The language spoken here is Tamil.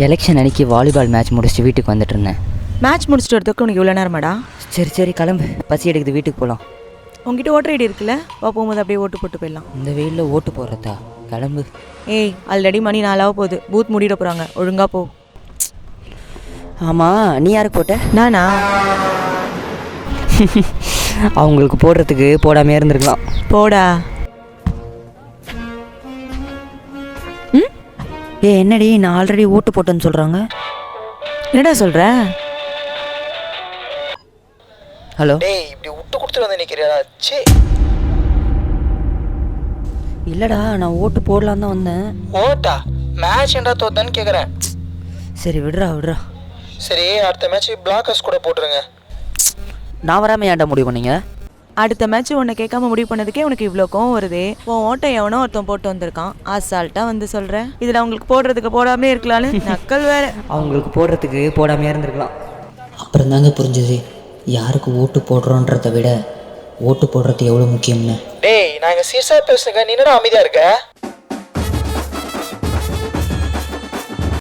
எலெக்ஷன் அன்னைக்கு வாலிபால் மேட்ச் முடிச்சுட்டு வீட்டுக்கு வந்துட்டு இருந்தேன். மேட்ச் முடிச்சுட்டு வரதுக்கு உனக்கு இவ்வளோ நேரமாடா? சரி கிளம்பு, பசி எடுக்குது, வீட்டுக்கு போகலாம். உங்ககிட்ட ஓட்டர் ஐடி இருக்குல்ல, வா போகும்போது அப்படியே ஓட்டு போட்டு போயிடலாம். இந்த வெயிலில் ஓட்டு போடுறதா? கிளம்பு. ஏய், ஆல்ரெடி மணி 4 போகுது, பூத் மூடிட போகிறாங்க, ஒழுங்கா போ. ஆமாம், நீ யாருக்கு போட்ட? நானா? அவங்களுக்கு போடுறதுக்கு போடாமே இருந்திருக்கலாம். போடா. என்னடி, நான் ஆல்ரெடி ஓட்டு போட்டேன்னு சொல்கிறாங்க. என்னடா சொல்கிற? ஹலோ. டேய், இப்படி விட்டு கொடுத்துட்டு வந்து நிற்கிறியா? சே, இல்லைடா, நான் ஓட்டு போடலான்னு தான் வந்தேன். ஓட்டா? மேட்ச் ஏன்டா தோத்தான்னு கேட்குறேன். சரி விடுறா. சரி, அடுத்த மேட்ச் பிளாக்கர்ஸ் கூட போட்டுருங்க. நான் வராமல் ஏன்டா முடிவு பண்ணீங்க? அடுத்த மேட்ச் உன்னை கேட்காம முடிவு பண்ணதுக்கே உனக்கு இவ்வளோ கோவம் வருதே. உன் ஓட்டை எவனோ ஒருத்தன் போட்டு வந்திருக்கான், அசால்ட்டாக வந்து சொல்கிறேன். இதில் அவங்களுக்கு போடுறதுக்கு போடாமே இருக்கலான்னு நக்கல் வேற. அவங்களுக்கு போடுறதுக்கு போடாமே இருந்திருக்கலாம். அப்புறம் தாங்க புரிஞ்சுது யாருக்கு ஓட்டு போடுறோன்றதை விட ஓட்டு போடுறது எவ்வளோ முக்கியம்னு. டேய், நான் இங்கே சீரியஸாக பேசுங்க, நீ என்னடா அமைதியாக இருக்க?